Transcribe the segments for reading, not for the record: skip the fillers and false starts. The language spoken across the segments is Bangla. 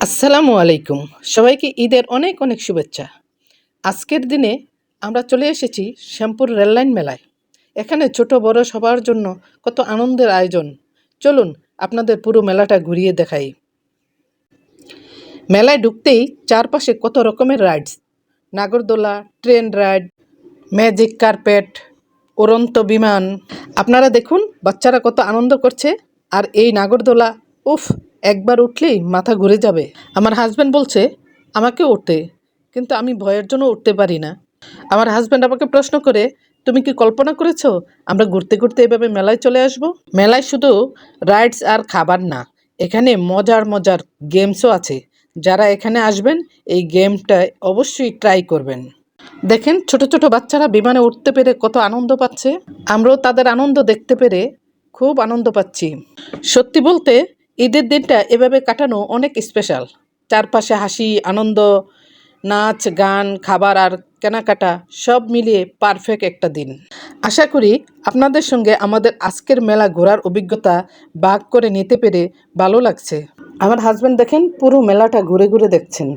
আসসালামু আলাইকুম। সবাইকে ঈদের অনেক অনেক শুভেচ্ছা। আজকের দিনে আমরা চলে এসেছি শ্যামপুর রেললাইন মেলায়। এখানে ছোট বড় সবার জন্য কত আনন্দের আয়োজন। চলুন আপনাদের পুরো মেলাটা ঘুরিয়ে দেখাই। মেলায় ঢুকতেই চারপাশে কত রকমের রাইডস, নাগরদোলা, ট্রেন রাইড, ম্যাজিক কার্পেট, উড়ন্ত বিমান। আপনারা দেখুন বাচ্চারা কত আনন্দ করছে। আর এই নাগরদোলা, উফ, একবার উঠলেই মাথা ঘুরে যাবে। আমার হাজব্যান্ড বলছে আমাকে উঠতে, কিন্তু আমি ভয়ের জন্য উঠতে পারি না। আমার হাজব্যান্ড আমাকে প্রশ্ন করে, তুমি কি কল্পনা করেছো আমরা ঘুরতে ঘুরতে এভাবে মেলায় চলে আসব? মেলায় শুধু রাইডস আর খাবার না, এখানে মজার মজার গেমসও আছে। যারা এখানে আসবেন এই গেমটা অবশ্যই ট্রাই করবেন। দেখেন ছোট ছোট বাচ্চারা বিমানে উঠতে পেরে কত আনন্দ পাচ্ছে। আমরাও তাদের আনন্দ দেখতে পেরে খুব আনন্দ পাচ্ছি। সত্যি বলতে ঈদের দিনটা এভাবে কাটানো অনেক স্পেশাল। চারপাশে হাসি, আনন্দ, নাচ, গান, খাবার আর কেনাকাটা সব মিলিয়ে পারফেক্ট একটা দিন। আশা করি আপনাদের সঙ্গে আমাদের আজকের মেলা ঘোরার অভিজ্ঞতা ভাগ করে নিতে পেরে ভালো লাগছে। আমার হাজব্যান্ড দেখেন পুরো মেলাটা ঘুরে ঘুরে দেখছেন।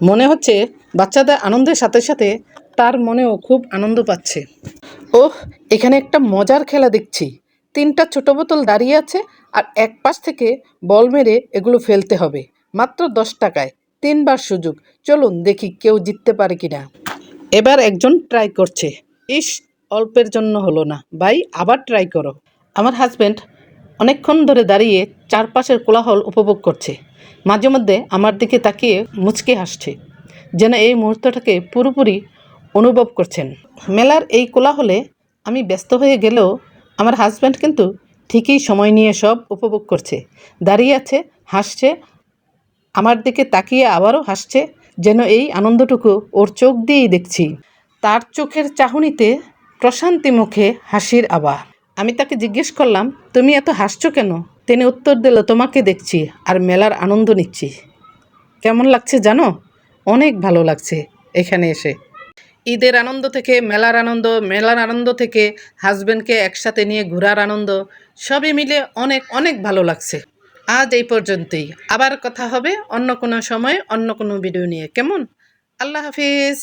মনে হচ্ছে বাচ্চাদের আনন্দের সাথে সাথে তার মনেও খুব আনন্দ পাচ্ছে। ওহ, এখানে একটা মজার খেলা দেখছি। 3টা ছোট বোতল দাঁড়িয়ে আছে আর এক পাশ থেকে বল মেরে এগুলো ফেলতে হবে। মাত্র 10 টাকায় 3বার সুযোগ। চলুন দেখি কেউ জিততে পারে কিনা। এবার একজন ট্রাই করছে। ইস, অল্পের জন্য হলো না ভাই, আবার ট্রাই করো। আমার হাজব্যান্ড অনেকক্ষণ ধরে দাঁড়িয়ে চারপাশের কোলাহল উপভোগ করছে। মাঝে মধ্যে আমার দিকে তাকিয়ে মুচকে হাসছে, যেন এই মুহূর্তটাকে পুরোপুরি অনুভব করছেন। মেলার এই কোলাহলে আমি ব্যস্ত হয়ে গেলেও আমার হাজব্যান্ড কিন্তু ঠিকই সময় নিয়ে সব উপভোগ করছে। দাঁড়িয়ে আছে, হাসছে, আমার দিকে তাকিয়ে আবারও হাসছে, যেন এই আনন্দটুকু ওর চোখ দিয়েই দেখছি। তার চোখের চাহনিতে প্রশান্তি মুখে হাসির আভা। আমি তাকে জিজ্ঞেস করলাম, তুমি এত হাসছো কেন? তিনি উত্তর দিল, তোমাকে দেখছি আর মেলার আনন্দ নিচ্ছি। কেমন লাগছে জানো? অনেক ভালো লাগছে এখানে এসে। ঈদের আনন্দ থেকে মেলার আনন্দ থেকে হাজব্যান্ডকে একসাথে নিয়ে ঘোরার আনন্দ, সবই মিলে অনেক অনেক ভালো লাগছে। আজ এই পর্যন্তই। আবার কথা হবে অন্য কোনো সময় অন্য কোনো ভিডিও নিয়ে। কেমন? আল্লাহ হাফিজ।